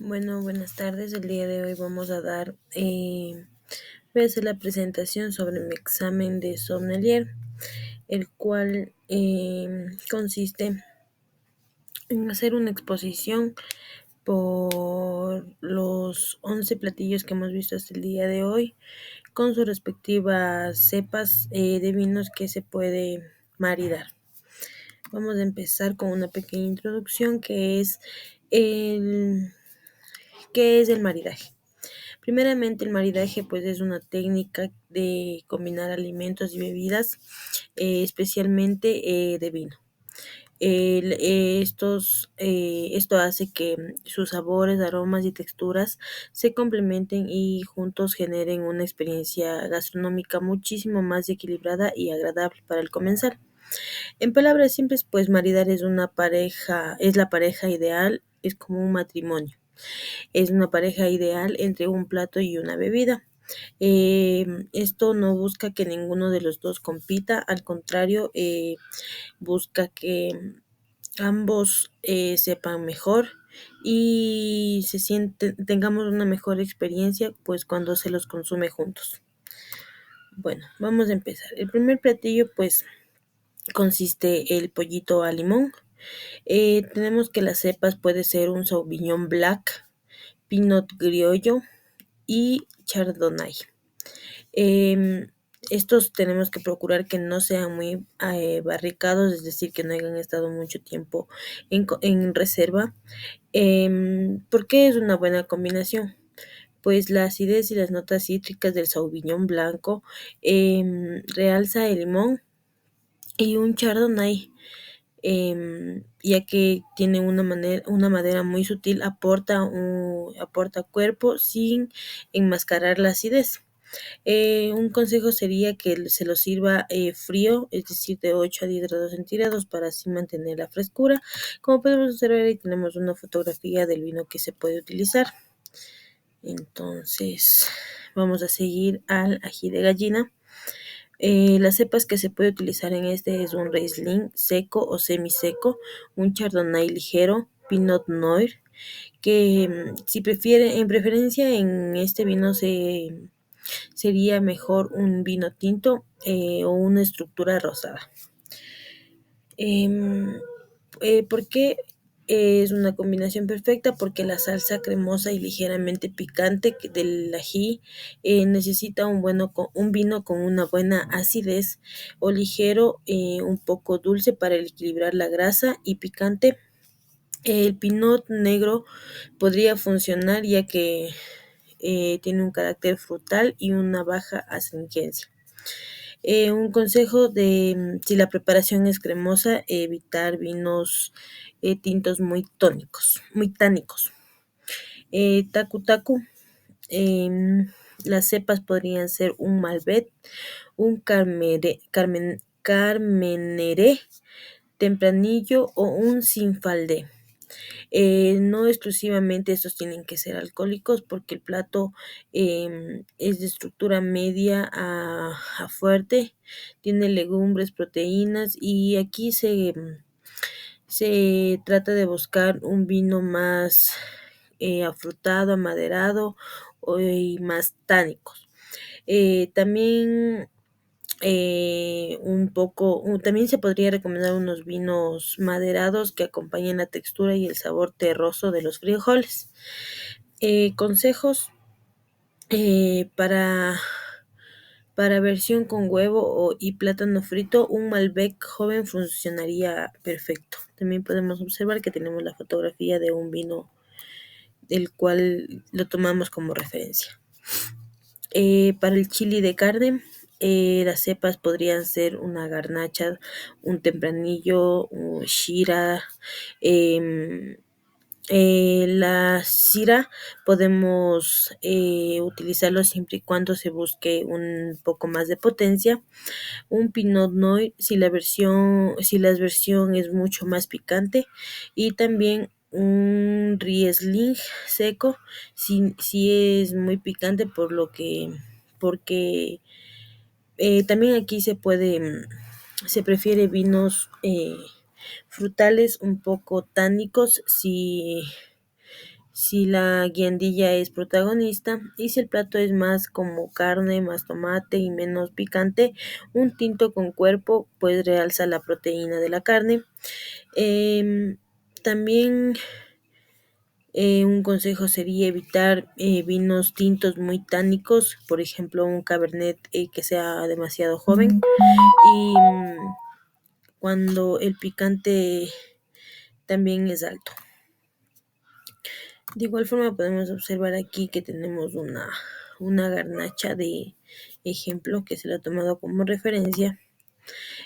Bueno, buenas tardes. El día de hoy voy a hacer la presentación sobre mi examen de sommelier, el cual consiste en hacer una exposición por los 11 platillos que hemos visto hasta el día de hoy, con sus respectivas cepas de vinos que se puede maridar. Vamos a empezar con una pequeña introducción el, ¿qué es el maridaje? Primeramente, el maridaje pues es una técnica de combinar alimentos y bebidas, especialmente de vino. Esto hace que sus sabores, aromas y texturas se complementen y juntos generen una experiencia gastronómica muchísimo más equilibrada y agradable para el comensal. En palabras simples, pues maridar es la pareja ideal, es como un matrimonio. Es una pareja ideal entre un plato y una bebida. Esto no busca que ninguno de los dos compita, al contrario, busca que ambos sepan mejor y tengamos una mejor experiencia pues cuando se los consume juntos. Bueno, vamos a empezar. El primer platillo pues consiste el pollito a limón. Tenemos que las cepas puede ser un Sauvignon Black, Pinot Criollo y Chardonnay. Eh, Estos tenemos que procurar que no sean muy barricados, es decir, que no hayan estado mucho tiempo en reserva. ¿Por qué es una buena combinación? Pues la acidez y las notas cítricas del Sauvignon blanco realza el limón y un Chardonnay, ya que tiene una madera muy sutil, aporta cuerpo sin enmascarar la acidez. Un consejo sería que se lo sirva frío, es decir, de 8 a 10 grados centígrados para así mantener la frescura. Como podemos observar, ahí tenemos una fotografía del vino que se puede utilizar. Entonces, vamos a seguir al ají de gallina. Las cepas que se puede utilizar en este es un Riesling seco o semiseco, un Chardonnay ligero, Pinot Noir, que en preferencia en este vino sería mejor un vino tinto o una estructura rosada. Em, ¿Por qué es una combinación perfecta? Porque la salsa cremosa y ligeramente picante del ají necesita un vino con una buena acidez o ligero, un poco dulce para equilibrar la grasa y picante. El pinot negro podría funcionar ya que tiene un carácter frutal y una baja astringencia. Un consejo si la preparación es cremosa, evitar vinos tintos muy tánicos. Tacu tacu, las cepas podrían ser un Malbec, un Carmenere, Tempranillo o un Sinfaldé. No exclusivamente estos tienen que ser alcohólicos porque el plato es de estructura media a fuerte, tiene legumbres, proteínas y aquí se trata de buscar un vino más afrutado, amaderado y más tánicos. También también se podría recomendar unos vinos maderados que acompañen la textura y el sabor terroso de los frijoles. Consejos eh, para, para versión con huevo y plátano frito, un Malbec joven funcionaría perfecto. También podemos observar que tenemos la fotografía de un vino del cual lo tomamos como referencia. Para el chili de carne, las cepas podrían ser una garnacha, un tempranillo, un shira. em, la sira podemos utilizarlo siempre y cuando se busque un poco más de potencia. Un pinot noir si la versión es mucho más picante, y también un Riesling seco si es muy picante porque también aquí se prefiere vinos frutales un poco tánicos si la guiandilla es protagonista y si el plato es más como carne, más tomate y menos picante, un tinto con cuerpo pues realza la proteína de la carne. Em, También un consejo sería evitar vinos tintos muy tánicos, por ejemplo un cabernet que sea demasiado joven y cuando el picante también es alto. De igual forma podemos observar aquí que tenemos una garnacha de ejemplo que se lo ha tomado como referencia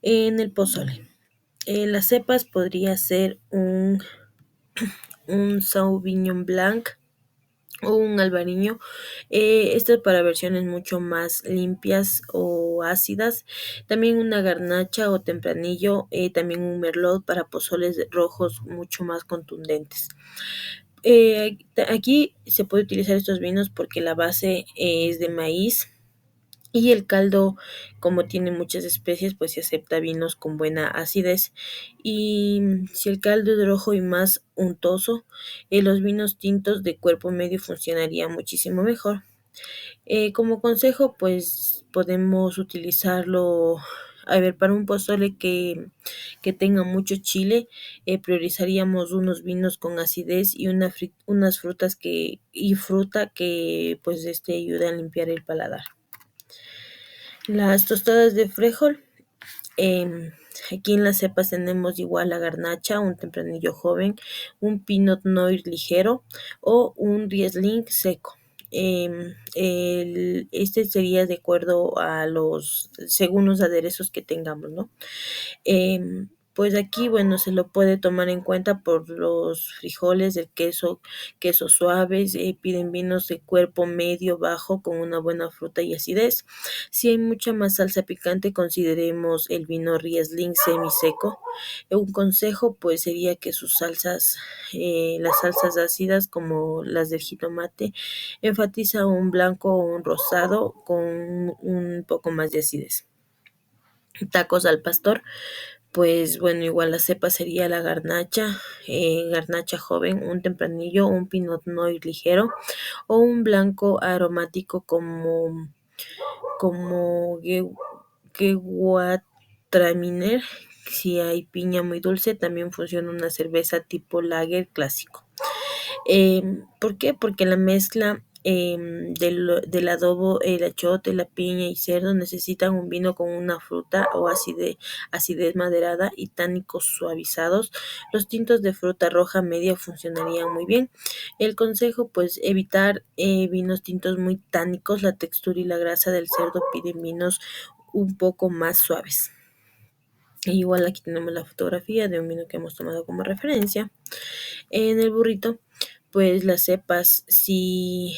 en el pozole. Las cepas podría ser un Sauvignon Blanc o un albariño. Esto es para versiones mucho más limpias o ácidas. También una garnacha o tempranillo, también un merlot para pozoles rojos mucho más contundentes. Aquí se puede utilizar estos vinos porque la base es de maíz y el caldo, como tiene muchas especies, pues se acepta vinos con buena acidez. Y si el caldo es rojo y más untoso, los vinos tintos de cuerpo medio funcionarían muchísimo mejor. Como consejo, pues podemos utilizarlo, a ver, para un pozole que tenga mucho chile, priorizaríamos unos vinos con acidez y unas frutas y fruta que pues ayude a limpiar el paladar. Las tostadas de frijol. em, Aquí en las cepas tenemos igual la garnacha, un tempranillo joven, un pinot noir ligero o un riesling seco. Este sería de acuerdo a según los aderezos que tengamos, ¿no? Pues aquí, bueno, se lo puede tomar en cuenta por los frijoles, el quesos suaves, piden vinos de cuerpo medio bajo con una buena fruta y acidez. Si hay mucha más salsa picante, consideremos el vino Riesling semiseco. Un consejo, pues, sería que las salsas ácidas como las del jitomate, enfatiza un blanco o un rosado con un poco más de acidez. Tacos al pastor. Pues bueno, igual la cepa sería la garnacha joven, un tempranillo, un pinot noir ligero o un blanco aromático como Gewürztraminer. Si hay piña muy dulce, también funciona una cerveza tipo lager clásico. ¿Por qué? Porque la mezcla del adobo, el achote, la piña y cerdo necesitan un vino con una fruta o acidez maderada y tánicos suavizados. Los tintos de fruta roja media funcionarían muy bien. El consejo, pues, evitar vinos tintos muy tánicos. La textura y la grasa del cerdo piden vinos un poco más suaves. Igual aquí tenemos la fotografía de un vino que hemos tomado como referencia. En el burrito, pues las cepas, si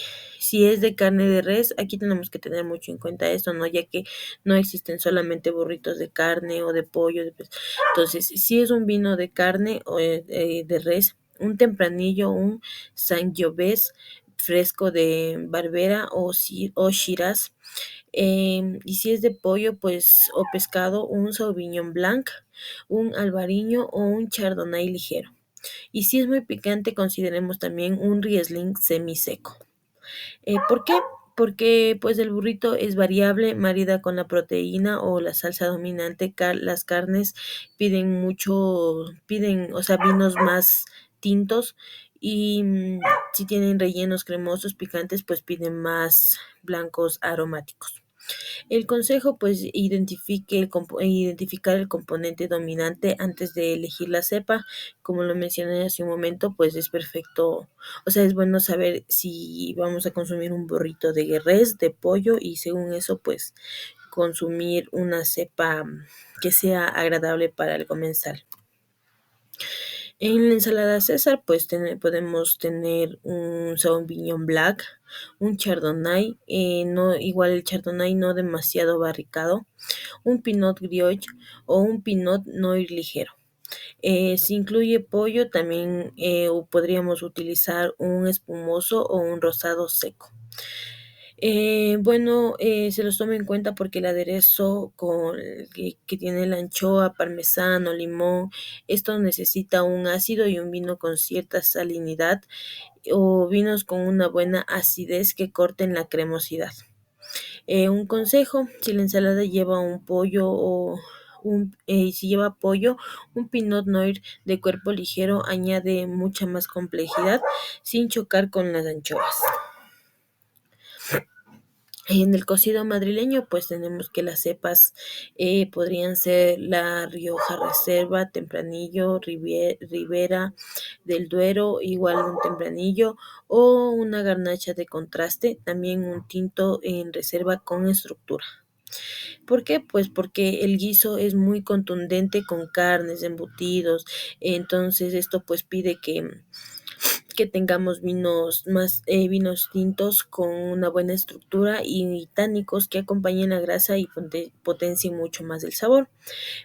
es de carne de res, aquí tenemos que tener mucho en cuenta esto, ¿no? Ya que no existen solamente burritos de carne o de pollo. Entonces, si es un vino de carne o de res, un tempranillo, un Sangiovese fresco de Barbera o Shiraz. Y si es de pollo, pues, o pescado, un Sauvignon Blanc, un Albariño o un Chardonnay ligero. Y si es muy picante, consideremos también un Riesling semiseco. ¿Por qué? Porque pues el burrito es variable, marida con la proteína o la salsa dominante. Las carnes o sea, vinos más tintos y si tienen rellenos cremosos, picantes, pues piden más blancos aromáticos. El consejo, pues, identificar el componente dominante antes de elegir la cepa. Como lo mencioné hace un momento, pues es perfecto. O sea, es bueno saber si vamos a consumir un burrito de res, de pollo, y según eso, pues, consumir una cepa que sea agradable para el comensal. En la ensalada César, pues podemos tener un Sauvignon Black, un Chardonnay, no igual el Chardonnay no demasiado barricado, un Pinot Grigio o un Pinot Noir ligero. Si incluye pollo, también podríamos utilizar un espumoso o un rosado seco. Se los toma en cuenta porque el aderezo que tiene la anchoa, parmesano, limón, esto necesita un ácido y un vino con cierta salinidad o vinos con una buena acidez que corten la cremosidad. Un consejo, si la ensalada lleva un pollo o si lleva pollo, un Pinot Noir de cuerpo ligero añade mucha más complejidad sin chocar con las anchoas. En el cocido madrileño, pues tenemos que las cepas podrían ser la Rioja Reserva, Tempranillo, Ribera del Duero, igual un Tempranillo, o una garnacha de contraste, también un tinto en reserva con estructura. ¿Por qué? Pues porque el guiso es muy contundente con carnes, embutidos, entonces esto pues pide que tengamos vinos tintos con una buena estructura y tánicos que acompañen la grasa y potencien mucho más el sabor.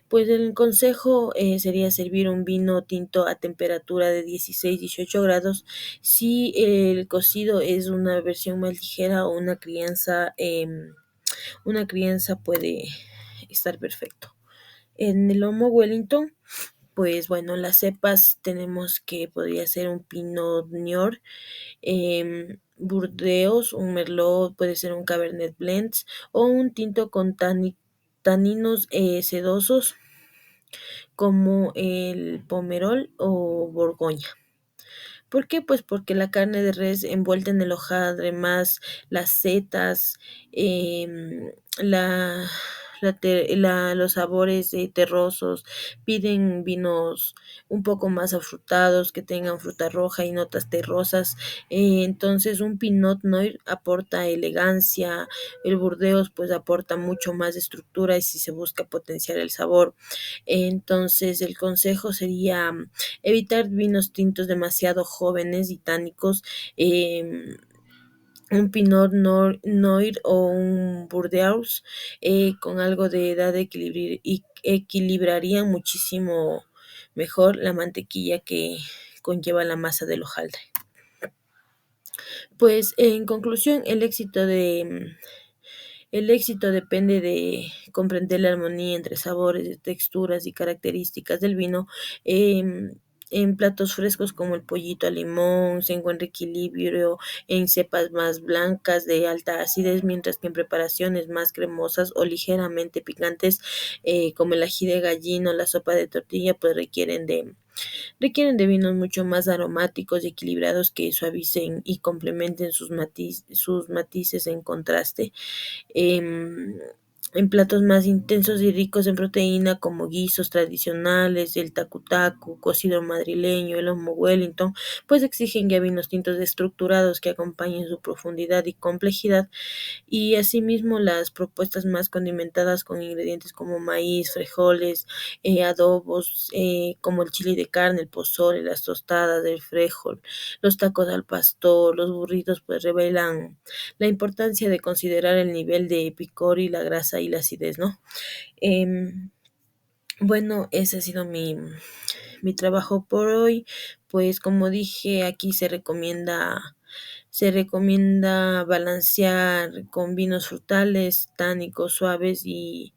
Pues el consejo sería servir un vino tinto a temperatura de 16-18 grados si el cocido es una versión más ligera o una crianza puede estar perfecto. En el lomo Wellington, pues bueno, las cepas tenemos que podría ser un Pinot Noir, Burdeos, un Merlot, puede ser un Cabernet Blends o un tinto con taninos sedosos como el Pomerol o Borgoña. ¿Por qué? Pues porque la carne de res envuelta en el hojaldre más las setas, la, los sabores terrosos, piden vinos un poco más afrutados, que tengan fruta roja y notas terrosas. Entonces un Pinot Noir aporta elegancia, el Burdeos pues aporta mucho más estructura y si se busca potenciar el sabor. Entonces el consejo sería evitar vinos tintos demasiado jóvenes y tánicos. Un Pinot Noir o un Burdeos con algo de edad y equilibrarían muchísimo mejor la mantequilla que conlleva la masa del hojaldre. Pues en conclusión, el éxito depende de comprender la armonía entre sabores, texturas y características del vino. Em, en platos frescos como el pollito al limón se encuentra equilibrio en cepas más blancas de alta acidez, mientras que en preparaciones más cremosas o ligeramente picantes como el ají de gallino o la sopa de tortilla pues requieren de vinos mucho más aromáticos y equilibrados que suavicen y complementen sus matices en contraste. em, en platos más intensos y ricos en proteína como guisos tradicionales, el tacu-tacu, cocido madrileño, el lomo Wellington, pues exigen ya vinos tintos estructurados que acompañen su profundidad y complejidad y asimismo las propuestas más condimentadas con ingredientes como maíz, frijoles, adobos como el chile de carne, el pozole, las tostadas, el frijol, los tacos al pastor, los burritos, pues revelan la importancia de considerar el nivel de picor y la grasa y la acidez, ¿no? Em, bueno, ese ha sido mi trabajo por hoy. Pues como dije, aquí se recomienda balancear con vinos frutales, tánicos suaves y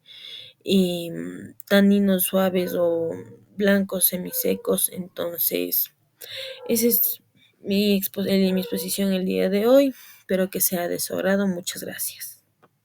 taninos suaves o blancos semisecos. Entonces, esa es mi exposición el día de hoy. Espero que sea de su agrado. Muchas gracias.